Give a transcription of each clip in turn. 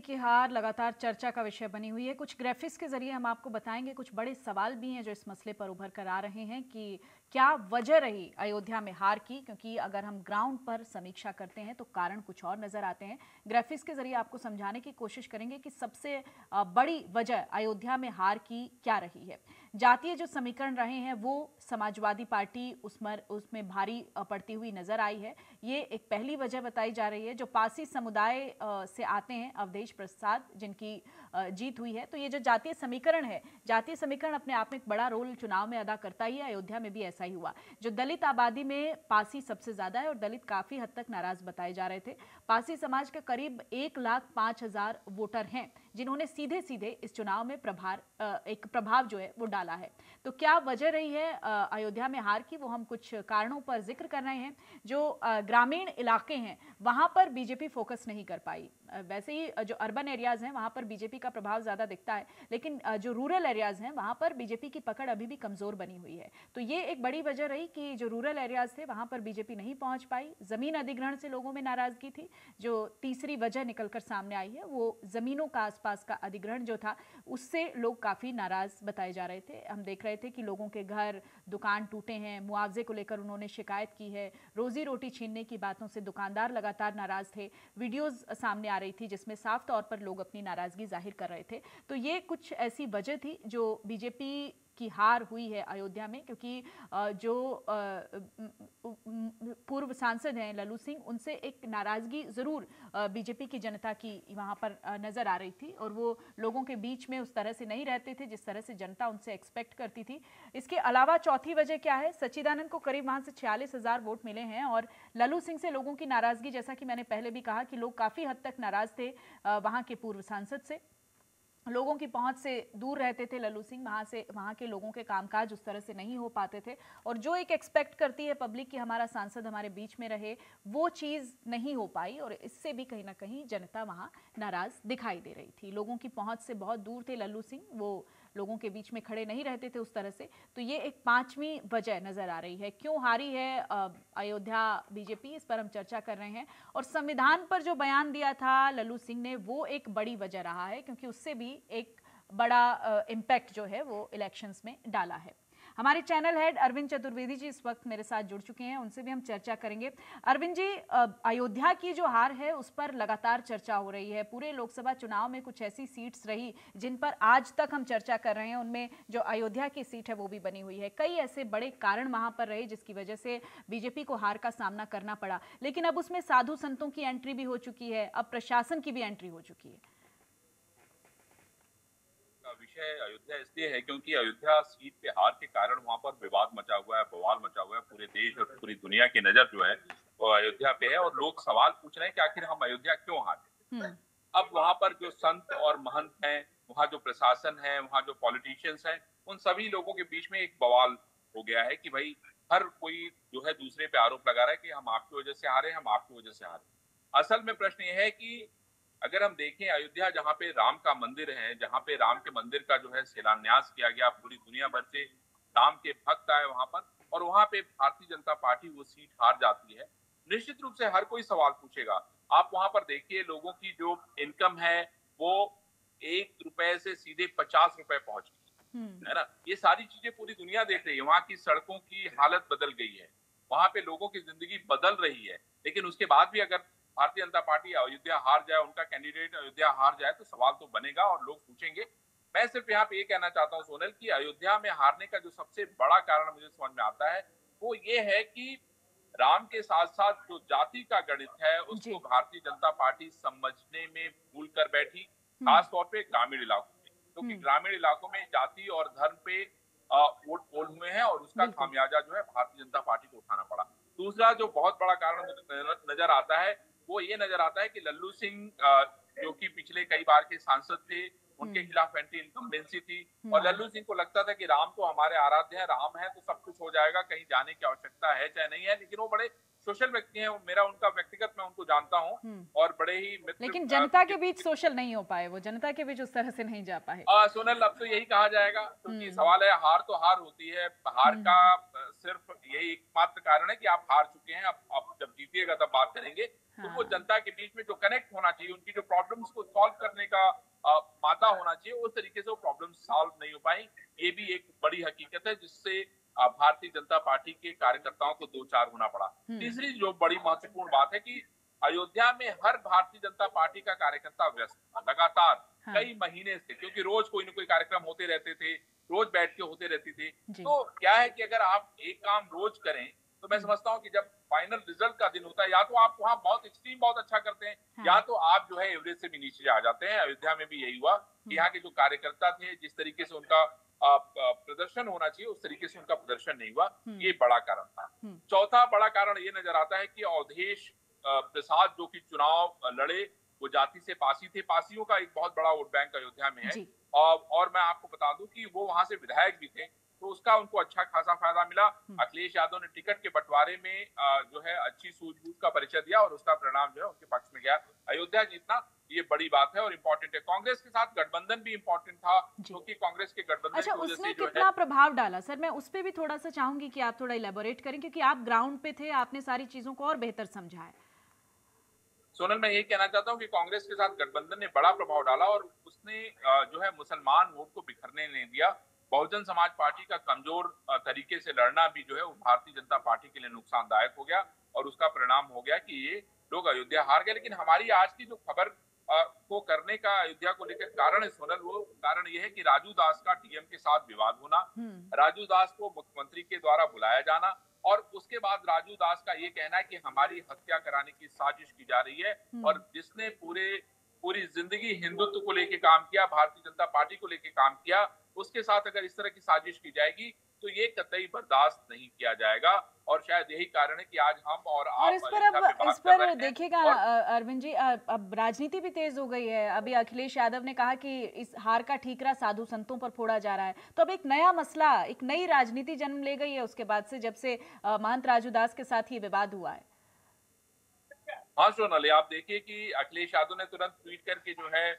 की हार लगातार चर्चा का विषय बनी हुई है। कुछ ग्राफिक्स के जरिए हम आपको बताएंगे, कुछ बड़े सवाल भी हैं जो इस मसले पर उभर कर आ रहे हैं कि क्या वजह रही अयोध्या में हार की, क्योंकि अगर हम ग्राउंड पर समीक्षा करते हैं तो कारण कुछ और नजर आते हैं। ग्राफिक्स के जरिए आपको समझाने की कोशिश करेंगे कि सबसे बड़ी वजह अयोध्या में हार की क्या रही है। जातीय जो समीकरण रहे हैं वो समाजवादी पार्टी उसमें भारी पड़ती हुई नजर आई है। ये एक पहली वजह बताई जा रही है। जो पारसी समुदाय से आते हैं अवधेश प्रसाद, जिनकी जीत हुई है, तो ये जो जातीय समीकरण है, जातीय समीकरण अपने आप में एक बड़ा रोल चुनाव में अदा करता ही है। अयोध्या में भी ऐसा ही हुआ। जो दलित आबादी में पारसी सबसे ज्यादा है और दलित काफी हद तक नाराज बताए जा रहे थे। पारसी समाज के करीब 1,05,000 वोटर हैं जिन्होंने सीधे सीधे इस चुनाव में एक प्रभाव जो है वो डाला है। तो क्या वजह रही है अयोध्या में हार की, वो हम कुछ कारणों पर जिक्र कर रहे हैं। जो ग्रामीण इलाके हैं वहां पर बीजेपी फोकस नहीं कर पाई। वैसे ही जो अर्बन एरियाज हैं वहां पर बीजेपी का प्रभाव ज्यादा दिखता है, लेकिन जो रूरल एरियाज हैं वहां पर बीजेपी की पकड़ अभी भी कमजोर बनी हुई है। तो ये एक बड़ी वजह रही कि जो रूरल एरियाज थे वहां पर बीजेपी नहीं पहुंच पाई। जमीन अधिग्रहण से लोगों में नाराजगी थी। जो तीसरी वजह निकलकर सामने आई है वो जमीनों का आसपास का अधिग्रहण जो था, उससे लोग काफी नाराज बताए जा रहे थे। हम देख रहे थे कि लोगों के घर दुकान टूटे हैं, मुआवजे को लेकर उन्होंने शिकायत की है, रोजी रोटी छीनने की बातों से दुकानदार लगातार नाराज थे। वीडियोस सामने आ रही थी जिसमें साफ तौर पर लोग अपनी नाराजगी जाहिर कर रहे थे। तो ये कुछ ऐसी वजह थी जो बीजेपी की हार हुई है अयोध्या में, क्योंकि जो पूर्व सांसद हैं लल्लू सिंह, उनसे एक नाराजगी जरूर बीजेपी की जनता की वहां पर नजर आ रही थी और वो लोगों के बीच में उस तरह से नहीं रहते थे जिस तरह से जनता उनसे एक्सपेक्ट करती थी। इसके अलावा चौथी वजह क्या है, सच्चिदानंद को करीब वहां से 46,000 वोट मिले हैं और लल्लू सिंह से लोगों की नाराजगी, जैसा कि मैंने पहले भी कहा कि लोग काफी हद तक नाराज थे वहां के पूर्व सांसद से। लोगों की पहुंच से दूर रहते थे लल्लू सिंह, वहां के लोगों के कामकाज उस तरह से नहीं हो पाते थे और जो एक एक्सपेक्ट करती है पब्लिक कि हमारा सांसद हमारे बीच में रहे, वो चीज नहीं हो पाई और इससे भी कहीं ना कहीं जनता वहां नाराज दिखाई दे रही थी। लोगों की पहुंच से बहुत दूर थे लल्लू सिंह, वो लोगों के बीच में खड़े नहीं रहते थे उस तरह से। तो ये एक पांचवी वजह नजर आ रही है क्यों हारी है अयोध्या बीजेपी, इस पर हम चर्चा कर रहे हैं। और संविधान पर जो बयान दिया था लल्लू सिंह ने, वो एक बड़ी वजह रहा है क्योंकि उससे भी एक बड़ा इम्पैक्ट जो है वो इलेक्शंस में डाला है। हमारे चैनल हेड अरविंद चतुर्वेदी जी इस वक्त मेरे साथ जुड़ चुके हैं, उनसे भी हम चर्चा करेंगे। अरविंद जी, अयोध्या की जो हार है उस पर लगातार चर्चा हो रही है। पूरे लोकसभा चुनाव में कुछ ऐसी सीट्स रही जिन पर आज तक हम चर्चा कर रहे हैं, उनमें जो अयोध्या की सीट है वो भी बनी हुई है। कई ऐसे बड़े कारण वहां पर रहे जिसकी वजह से बीजेपी को हार का सामना करना पड़ा, लेकिन अब उसमें साधु संतों की एंट्री भी हो चुकी है, अब प्रशासन की भी एंट्री हो चुकी है। विषय अयोध्या इसलिए है क्योंकि अयोध्या सीट पे हार के कारण वहां पर विवाद मचा हुआ है, बवाल मचा हुआ है। पूरे देश और पूरी दुनिया की नजर जो है वो अयोध्या पे है और लोग सवाल पूछ रहे हैं कि आखिर हम अयोध्या क्यों हारे। अब वहां पर जो संत और महंत हैं, वहां जो प्रशासन है, वहां जो पॉलिटिशियंस हैं, उन सभी लोगों के बीच में एक बवाल हो गया है कि भाई हर कोई जो है दूसरे पे आरोप लगा रहा है कि हम आपकी वजह से हारे, हम आपकी वजह से हारे। असल में प्रश्न ये है कि अगर हम देखें अयोध्या जहाँ पे राम का मंदिर है, जहाँ पे राम के मंदिर का जो है शिलान्यास किया गया, पूरी दुनिया भर से राम के भक्त आए वहां पर और वहां पे भारतीय जनता पार्टी वो सीट हार जाती है, निश्चित रूप से हर कोई सवाल पूछेगा। आप वहां पर देखिए लोगों की जो इनकम है वो 1 रुपए से सीधे 50 रुपए पहुंच गई है ना। ये सारी चीजें पूरी दुनिया देख रही है। वहां की सड़कों की हालत बदल गई है, वहां पे लोगों की जिंदगी बदल रही है। लेकिन उसके बाद भी अगर भारतीय जनता पार्टी अयोध्या हार जाए, उनका कैंडिडेट अयोध्या हार जाए, तो सवाल तो बनेगा और लोग पूछेंगे। मैं सिर्फ यहाँ पे ये कहना चाहता हूँ सोनल कि अयोध्या में हारने का जो सबसे बड़ा कारण मुझे समझ में आता है वो ये है कि राम के साथ साथ जो जाति का गणित है उसको भारतीय जनता पार्टी समझने में भूल कर बैठी, खासतौर पे ग्रामीण इलाकों में, क्योंकि ग्रामीण इलाकों में जाति और धर्म पे वोट पोल हुए हैं और उसका खामियाजा जो है भारतीय जनता पार्टी को उठाना पड़ा। दूसरा जो बहुत बड़ा कारण मुझे नजर आता है वो ये नजर आता है कि लल्लू सिंह जो कि पिछले कई बार के सांसद थे, उनके खिलाफ एंटी इनकम्बेंसी थी और लल्लू सिंह को लगता था कि राम तो हमारे आराध्य है, राम है तो सब कुछ हो जाएगा, कहीं जाने की आवश्यकता है चाहे नहीं है। लेकिन वो बड़े सोशल व्यक्ति हैं, मेरा उनका व्यक्तिगत मैं उनको जानता हूँ और बड़े ही मित्र। लेकिन जनता के बीच सोशल नहीं हो पाए, वो जनता के बीच उस तरह से नहीं जा पाए। सोनल अब तो यही कहा जाएगा क्योंकि सवाल है, हार तो हार होती है, हार का सिर्फ यही एकमात्र कारण है कि आप हार चुके हैं, अब जब जीतिएगा तब बात करेंगे। तो वो हाँ। जनता के बीच में जो कनेक्ट होना चाहिए, उनकी जो प्रॉब्लम्स को सॉल्व करने का मादा होना चाहिए, उस तरीके से वो प्रॉब्लम सॉल्व नहीं हो पाई। ये भी एक बड़ी हकीकत है जिससे भारतीय जनता पार्टी के कार्यकर्ताओं को दो चार होना पड़ा। तीसरी जो बड़ी महत्वपूर्ण बात है कि अयोध्या में हर भारतीय जनता पार्टी का कार्यकर्ता व्यस्त था लगातार हाँ। कई महीने से, क्योंकि रोज कोई ना कोई कार्यक्रम होते रहते थे, रोज बैठ के होते रहती थी। जी। तो क्या है कि अगर आप एक काम रोज करें तो मैं समझता हूँ कि जब फाइनल रिजल्ट का दिन होता है, या तो आप वहां बहुत एक्सट्रीम बहुत अच्छा करते हैं, हाँ। या तो आप जो है एवरेज से भी नीचे आ जाते हैं। अयोध्या में भी यही हुआ कि यहाँ के जो कार्यकर्ता थे, जिस तरीके से उनका प्रदर्शन होना चाहिए उस तरीके से उनका प्रदर्शन नहीं हुआ। ये बड़ा कारण था। चौथा बड़ा कारण ये नजर आता है कि अवधेश प्रसाद जो कि चुनाव लड़े, वो जाति से पासी थे। पासियों का एक बहुत बड़ा वोट बैंक अयोध्या में है। और मैं आपको बता दूं कि वो वहां से विधायक भी थे, तो उसका उनको अच्छा खासा फायदा मिला। अखिलेश यादव ने टिकट के बंटवारे में जो है अच्छी सूझबूझ का परिचय दिया और उसका परिणाम जो है उनके पक्ष में गया। अयोध्या जीतना ये बड़ी बात है और इम्पोर्टेंट है। कांग्रेस के साथ गठबंधन भी इम्पोर्टेंट था, क्योंकि कांग्रेस के गठबंधन अच्छा, की वजह उसने से जो कितना प्रभाव डाला सर? मैं उस पर भी थोड़ा सा चाहूंगी कि आप थोड़ा इलेबोरेट करें, क्योंकि आप ग्राउंड पे थे, आपने सारी चीजों को और बेहतर समझा है। सोनल, मैं यही कहना चाहता हूँ कि कांग्रेस के साथ गठबंधन ने बड़ा प्रभाव डाला और उसने जो है मुसलमान वोट को बिखरने नहीं दिया। बहुजन समाज पार्टी का कमजोर तरीके से लड़ना भी जो है वो भारतीय जनता पार्टी के लिए नुकसानदायक हो गया और उसका परिणाम हो गया कि ये लोग अयोध्या हार गए। लेकिन हमारी आज की जो खबर को करने का अयोध्या को लेकर कारण है सोनल, वो कारण ये है कि राजू दास का डीएम के साथ विवाद होना, राजू दास को मुख्यमंत्री के द्वारा बुलाया जाना और उसके बाद राजू दास का ये कहना है कि हमारी हत्या कराने की साजिश की जा रही है। और जिसने पूरी जिंदगी हिंदुत्व को लेके काम किया, भारतीय जनता पार्टी को लेके काम किया, उसके साथ अगर इस तरह की साजिश की जाएगी तो ये कतई बर्दाश्त नहीं किया जाएगा। और शायद यही कारण है कि आज हम और आप इस पर देखिएगा अरविंद जी, अब राजनीति भी तेज हो गई है। अभी अखिलेश यादव ने कहा कि इस हार का ठीकरा साधु संतों पर फोड़ा जा रहा है, तो अब एक नया मसला, एक नई राजनीति जन्म ले गई है उसके बाद से, जब से महंत राजू दास के साथ ये विवाद हुआ है। हाँ सोनाली, आप देखिए कि अखिलेश यादव ने तुरंत ट्वीट करके जो है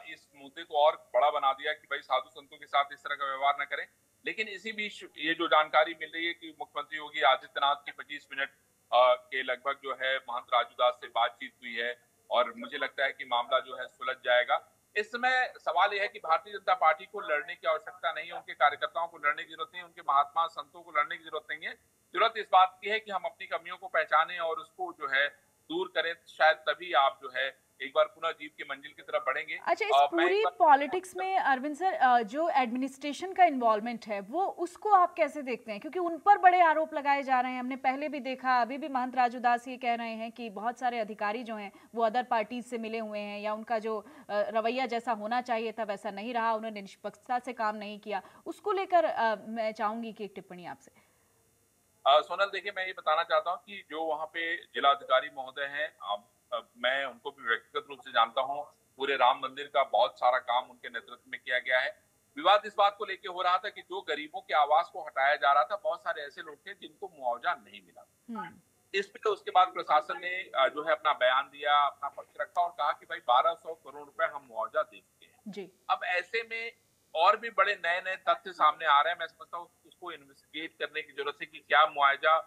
इस मुद्दे को और बड़ा बना दिया कि भाई साधु संतों के साथ इस तरह का व्यवहार न करें। लेकिन इसी बीच ये जो जानकारी मिल रही है कि मुख्यमंत्री योगी आदित्यनाथ की 25 मिनट के लगभग जो है महंत राजू दास से बातचीत हुई है और मुझे लगता है कि मामला जो है सुलझ जाएगा। इस समय सवाल यह है कि भारतीय जनता पार्टी को लड़ने की आवश्यकता नहीं है, उनके कार्यकर्ताओं को लड़ने की जरूरत नहीं है, उनके महात्मा संतों को लड़ने की जरूरत नहीं है। जरूरत इस बात की है कि हम अपनी कमियों को पहचानें और उसको जो है दूर करें, शायद तभी आप जो है एक बार पुनः जीत की मंजिल की तरफ बढ़ेंगे। अच्छा, इस पूरी पॉलिटिक्स में अरविंद सर, जो एडमिनिस्ट्रेशन का इन्वॉल्वमेंट है वो, उसको आप कैसे देखते हैं? क्योंकि उन पर बड़े आरोप लगाए जा रहे हैं, हमने पहले भी देखा, अभी भी महंत राजू दास ये कह रहे हैं कि बहुत सारे अधिकारी जो हैं वो अदर पार्टीज से मिले हुए हैं, या उनका जो रवैया जैसा होना चाहिए था वैसा नहीं रहा, उन्होंने निष्पक्षता से काम नहीं किया। उसको लेकर मैं चाहूंगी कि एक टिप्पणी आपसे। सोनल, देखिए मैं ये बताना चाहता हूँ कि जो वहाँ पे जिला अधिकारी महोदय हैं, मैं उनको भी व्यक्तिगत रूप से जानता हूँ। पूरे राम मंदिर का बहुत सारा काम उनके नेतृत्व में किया गया है। विवाद इस बात को लेकर हो रहा था कि जो गरीबों के आवास को हटाया जा रहा था, बहुत सारे ऐसे लोग थे जिनको मुआवजा नहीं मिला। इस पे उसके बाद प्रशासन ने जो है अपना बयान दिया, अपना पक्ष रखा और कहा कि भाई 1200 करोड़ रुपए हम मुआवजा दे चुके हैं जी। अब ऐसे में और भी बड़े नए नए तथ्य सामने आ रहे हैं। मैं समझता हूँ उसको इन्वेस्टिगेट करने की जरूरत है कि क्या मुआवजा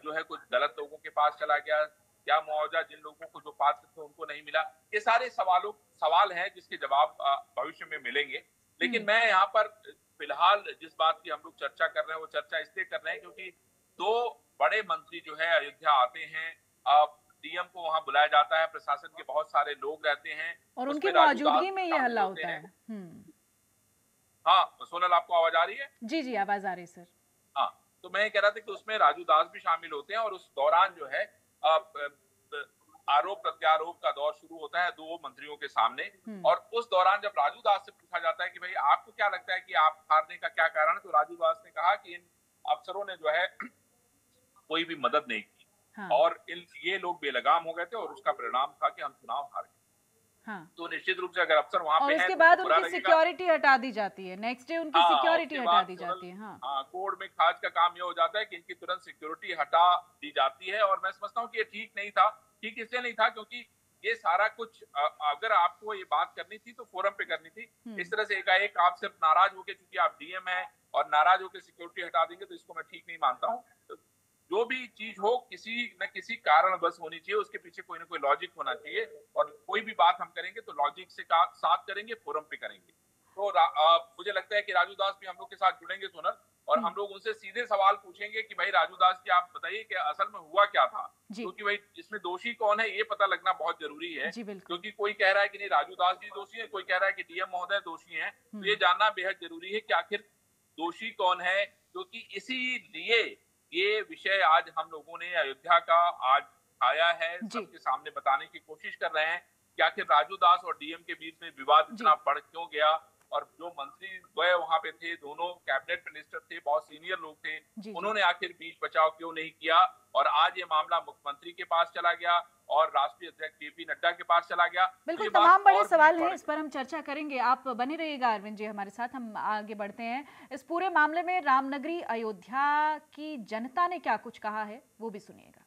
जो है कुछ गलत लोगों के पास चला गया, क्या मुआवजा जिन लोगों को जो पात्र थे उनको नहीं मिला। ये सारे सवाल हैं जिसके जवाब भविष्य में मिलेंगे। लेकिन मैं यहाँ पर फिलहाल जिस बात की हम लोग चर्चा कर रहे हैं वो चर्चा इसलिए कर रहे हैं क्योंकि दो बड़े मंत्री जो है अयोध्या आते हैं, डीएम को वहां बुलाया जाता है, प्रशासन के बहुत सारे लोग रहते हैं और उनकी मौजूदगी में ये हल्ला होता है। हाँ सोनल, आपको आवाज आ रही है? जी जी, आवाज आ रही है सर। हाँ, तो मैं कह रहा था कि उसमें राजू दास भी शामिल होते हैं और उस दौरान जो है आरोप प्रत्यारोप का दौर शुरू होता है दो मंत्रियों के सामने। और उस दौरान जब राजू दास से पूछा जाता है कि भाई आपको क्या लगता है कि आप हारने का क्या कारण है, तो राजू दास ने कहा कि इन अफसरों ने जो है कोई भी मदद नहीं की। हाँ। और ये लोग बेलगाम हो गए थे और उसका परिणाम था कि हम चुनाव हार गए। हाँ। तो निश्चित रूप से अगर अफसर वहां पे हैं, उसके बाद उनकी सिक्योरिटी हटा दी जाती है, नेक्स्ट डे उनकी सिक्योरिटी हटा दी जाती है। हाँ, कोर्ट में खाज का काम ये हो जाता है कि इनकी तुरंत सिक्योरिटी हटा दी जाती है। और मैं समझता हूँ कि ये ठीक नहीं था। ठीक इसलिए नहीं था क्योंकि ये सारा कुछ अगर आपको ये बात करनी थी तो फोरम पे करनी थी। इस तरह से एकाएक आप सिर्फ नाराज होके, चूंकि आप डीएम है और नाराज होकर सिक्योरिटी हटा देंगे, तो इसको मैं ठीक नहीं मानता हूँ। जो भी चीज हो किसी न किसी कारण बस होनी चाहिए, उसके पीछे कोई ना कोई लॉजिक होना चाहिए, और कोई भी बात हम करेंगे तो लॉजिक से साथ करेंगे, फोरम पे करेंगे। तो मुझे लगता है कि राजू दास भी हम लोग के साथ जुड़ेंगे सोनल, और हम लोग उनसे सीधे सवाल पूछेंगे कि भाई राजू दास जी आप बताइए कि असल में हुआ क्या था, क्योंकि भाई इसमें दोषी कौन है ये पता लगना बहुत जरूरी है। क्योंकि कोई कह रहा है कि नहीं राजू दास जी दोषी है, कोई कह रहा है कि डीएम महोदय दोषी हैं, तो ये जानना बेहद जरूरी है कि आखिर दोषी कौन है। क्योंकि इसीलिए ये विषय आज हम लोगों ने अयोध्या का आज आया है, सबके सामने बताने की कोशिश कर रहे हैं कि आखिर राजू दास और डीएम के बीच में विवाद इतना बढ़ क्यों गया, और जो मंत्री द्वय वहां पे थे, दोनों कैबिनेट मिनिस्टर थे, बहुत सीनियर लोग थे, उन्होंने आखिर बीच बचाव क्यों नहीं किया, और आज ये मामला मुख्यमंत्री के पास चला गया और राष्ट्रीय अध्यक्ष जेपी नड्डा के पास चला गया। बिल्कुल तमाम बड़े सवाल हैं, इस पर हम चर्चा करेंगे, आप बने रहिएगा अरविंद जी हमारे साथ। हम आगे बढ़ते हैं इस पूरे मामले में। रामनगरी अयोध्या की जनता ने क्या कुछ कहा है वो भी सुनिएगा।